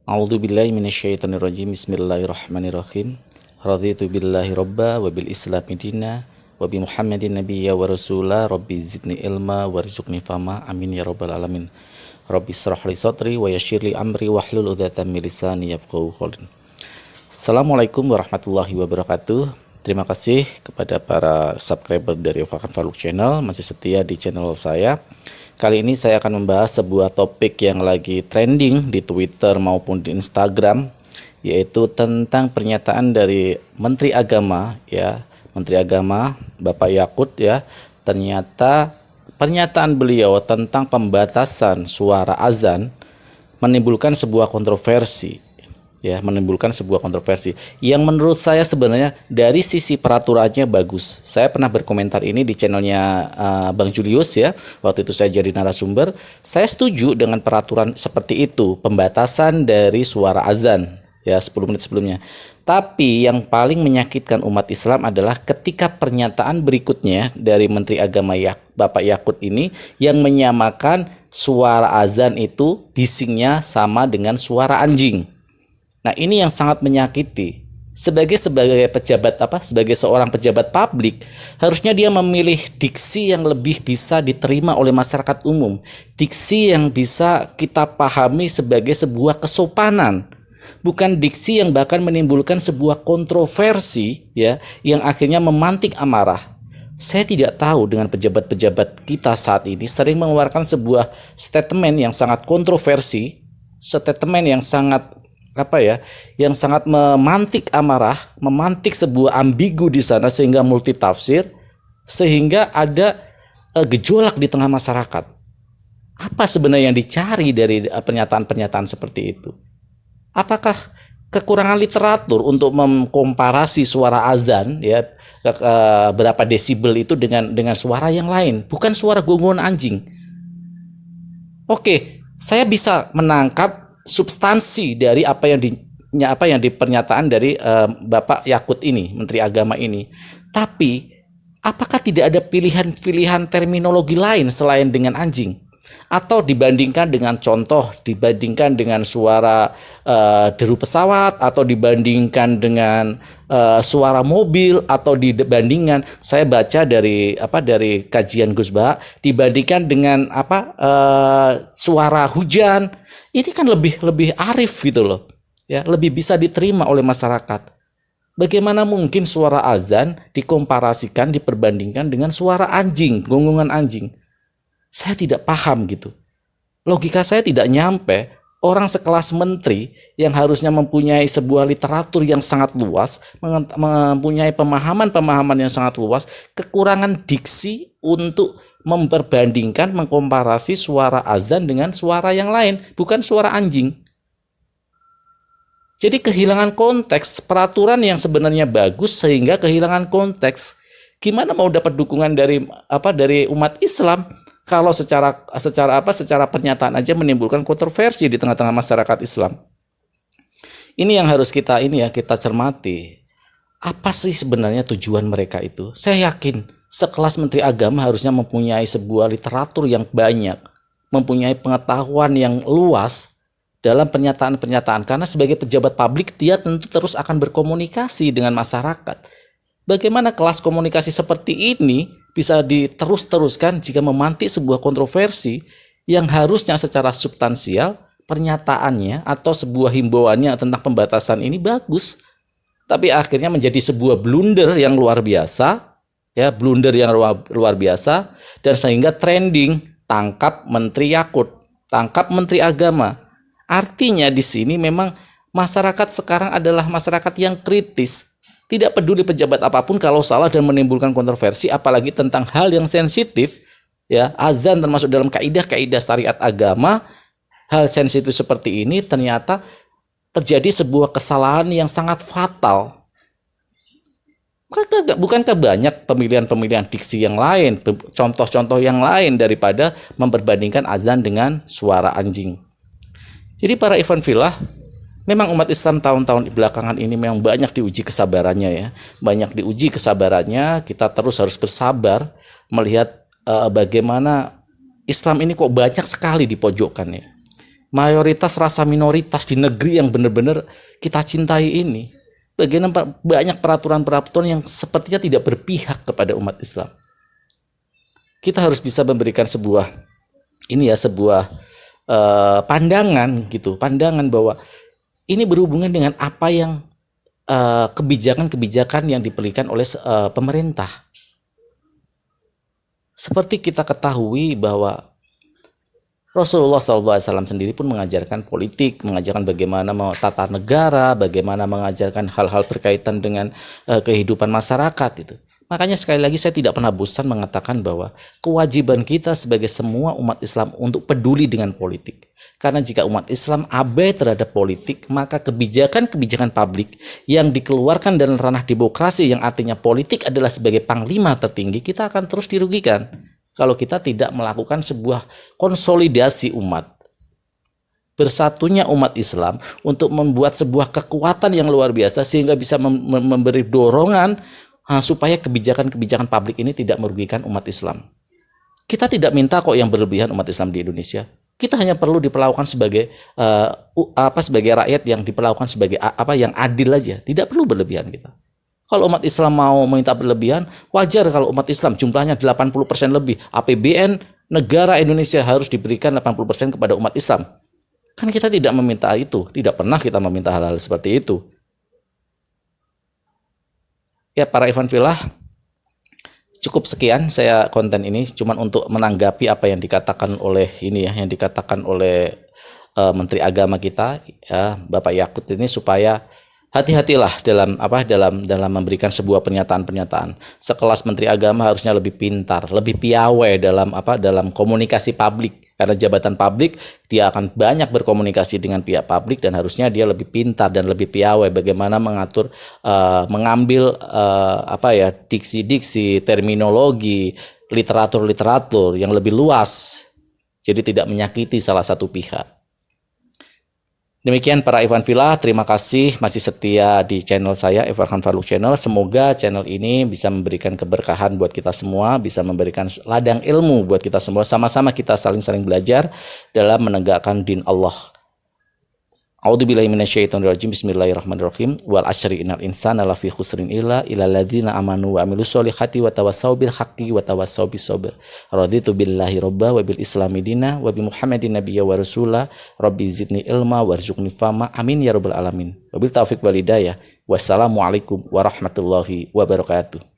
A'udzubillahi minasyaitonirrajim. Bismillahirrahmanirrahim. Raditu billahi robba wa bil islami dina wa bi Muhammadin nabiyya wa rasula rabbi zidni ilma warzuqni fama amin ya rabbal alamin. Rabbi israh li sadri wa yassir li amri wahlul 'uqdatam min lisani yafqahu qawli. Assalamualaikum warahmatullahi wabarakatuh. Terima kasih kepada para subscriber dari Farhan Faruk Channel masih setia di channel saya. Kali ini saya akan membahas sebuah topik yang lagi trending di Twitter maupun di Instagram, yaitu tentang pernyataan dari Menteri Agama, ya, Menteri Agama Bapak Yakut, ya. Ternyata pernyataan beliau tentang pembatasan suara azan menimbulkan sebuah kontroversi. Ya, menimbulkan sebuah kontroversi yang menurut saya sebenarnya dari sisi peraturannya bagus. Saya pernah berkomentar ini di channelnya Bang Julius, ya. Waktu itu saya jadi narasumber. Saya setuju dengan peraturan seperti itu, pembatasan dari suara azan, ya, 10 menit sebelumnya. Tapi yang paling menyakitkan umat Islam adalah ketika pernyataan berikutnya dari Menteri Agama Bapak Yakut ini yang menyamakan suara azan itu bisingnya sama dengan suara anjing. Nah, ini yang sangat menyakiti. Sebagai seorang pejabat publik, harusnya dia memilih diksi yang lebih bisa diterima oleh masyarakat umum. Diksi yang bisa kita pahami sebagai sebuah kesopanan. Bukan diksi yang bahkan menimbulkan sebuah kontroversi, ya, yang akhirnya memantik amarah. Saya tidak tahu dengan pejabat-pejabat kita saat ini sering mengeluarkan sebuah statement yang sangat kontroversi, statement yang sangat yang sangat memantik amarah, memantik sebuah ambigu di sana sehingga multitafsir, sehingga ada gejolak di tengah masyarakat. Apa sebenarnya yang dicari dari pernyataan-pernyataan seperti itu? Apakah kekurangan literatur untuk mengkomparasi suara azan, ya, berapa desibel itu dengan suara yang lain, bukan suara gonggongan anjing? Oke, saya bisa menangkap substansi dari apa yang di pernyataan dari Bapak Yakut ini, Menteri Agama ini. Tapi apakah tidak ada pilihan-pilihan terminologi lain selain dengan anjing? Atau dibandingkan dengan suara deru pesawat, atau dibandingkan dengan suara mobil, atau dibandingkan, saya baca dari kajian Gus Bah, dibandingkan dengan suara hujan. Ini kan lebih arif gitu loh, ya, lebih bisa diterima oleh masyarakat. Bagaimana mungkin suara azan dikomparasikan, diperbandingkan dengan suara anjing, gonggongan anjing? Saya tidak paham gitu. Logika saya tidak nyampe. Orang sekelas menteri yang harusnya mempunyai sebuah literatur yang sangat luas, mempunyai pemahaman yang sangat luas, kekurangan diksi untuk memperbandingkan, mengkomparasi suara azan dengan suara yang lain, bukan suara anjing. Jadi kehilangan konteks, peraturan yang sebenarnya bagus sehingga kehilangan konteks. Gimana mau dapat dukungan dari umat Islam kalau secara pernyataan aja menimbulkan kontroversi di tengah-tengah masyarakat Islam? Ini yang harus kita cermati. Apa sih sebenarnya tujuan mereka itu? Saya yakin sekelas Menteri Agama harusnya mempunyai sebuah literatur yang banyak, mempunyai pengetahuan yang luas dalam pernyataan-pernyataan, karena sebagai pejabat publik dia tentu terus akan berkomunikasi dengan masyarakat. Bagaimana kelas komunikasi seperti ini bisa diterus-teruskan jika memantik sebuah kontroversi yang harusnya secara substansial pernyataannya atau sebuah himbauannya tentang pembatasan ini bagus, tapi akhirnya menjadi sebuah blunder yang luar biasa, ya, luar biasa, dan sehingga trending tangkap Menteri Yakut, tangkap Menteri Agama. Artinya di sini memang masyarakat sekarang adalah masyarakat yang kritis. Tidak peduli pejabat apapun kalau salah dan menimbulkan kontroversi, apalagi tentang hal yang sensitif, ya, azan termasuk dalam kaidah-kaidah syariat agama. Hal sensitif seperti ini ternyata terjadi sebuah kesalahan yang sangat fatal. Bukankah banyak pemilihan diksi yang lain, contoh-contoh yang lain daripada memperbandingkan azan dengan suara anjing? Jadi para ikhwan fillah, memang umat Islam tahun-tahun belakangan ini memang banyak diuji kesabarannya, ya. Banyak diuji kesabarannya, kita terus harus bersabar melihat bagaimana Islam ini kok banyak sekali dipojokkan, ya. mayoritas rasa minoritas di negeri yang benar-benar kita cintai ini. Bagaimana banyak peraturan-peraturan yang sepertinya tidak berpihak kepada umat Islam. Kita harus bisa memberikan sebuah pandangan gitu, pandangan bahwa ini berhubungan dengan apa yang kebijakan-kebijakan yang diberikan oleh pemerintah. Seperti kita ketahui bahwa Rasulullah SAW sendiri pun mengajarkan politik, mengajarkan bagaimana tata negara, bagaimana mengajarkan hal-hal berkaitan dengan kehidupan masyarakat itu. Makanya sekali lagi saya tidak pernah bosan mengatakan bahwa kewajiban kita sebagai semua umat Islam untuk peduli dengan politik. Karena jika umat Islam abai terhadap politik, maka kebijakan-kebijakan publik yang dikeluarkan dalam ranah demokrasi yang artinya politik adalah sebagai panglima tertinggi, kita akan terus dirugikan kalau kita tidak melakukan sebuah konsolidasi umat. Bersatunya umat Islam untuk membuat sebuah kekuatan yang luar biasa sehingga bisa memberi dorongan supaya kebijakan-kebijakan publik ini tidak merugikan umat Islam. Kita tidak minta kok yang berlebihan umat Islam di Indonesia. Kita hanya perlu diperlakukan sebagai sebagai rakyat yang diperlakukan sebagai yang adil aja, tidak perlu berlebihan kita. Kalau umat Islam mau minta berlebihan, wajar kalau umat Islam jumlahnya 80% lebih. APBN negara Indonesia harus diberikan 80% kepada umat Islam. Kan kita tidak meminta itu, tidak pernah kita meminta hal-hal seperti itu. Ya, para ikhwan fillah, cukup sekian saya konten ini cuman untuk menanggapi apa yang dikatakan oleh Menteri Agama kita ya, Bapak Yakut ini, supaya hati-hatilah dalam memberikan sebuah pernyataan-pernyataan. Sekelas Menteri Agama harusnya lebih pintar, lebih piawai dalam komunikasi publik. Karena jabatan publik, dia akan banyak berkomunikasi dengan pihak publik dan harusnya dia lebih pintar dan lebih piawai bagaimana mengatur, mengambil diksi-diksi, terminologi, literatur-literatur yang lebih luas. Jadi tidak menyakiti salah satu pihak. Demikian para ikhwan fillah, terima kasih masih setia di channel saya, Farhan Faruk Channel. Semoga channel ini bisa memberikan keberkahan buat kita semua, bisa memberikan ladang ilmu buat kita semua. Sama-sama kita saling-saling belajar dalam menegakkan din Allah. A'udzubillahi minasyaitonirrajim. Bismillahirrahmanirrahim. Wal asyri innal insana lafi khusrin illa ladzina amanu wa amilus solihati wa tawassaw bil haqqi wa tawassaw bis sabr. Raditu billahi robba wa bil islami dina wa bi Muhammadin nabiyya wa rasula. Rabbi zidni ilma warzuqni fama. Amin ya rabbal alamin. Wabil taufiq wal hidayah. Wassalamualaikum warahmatullahi wabarakatuh.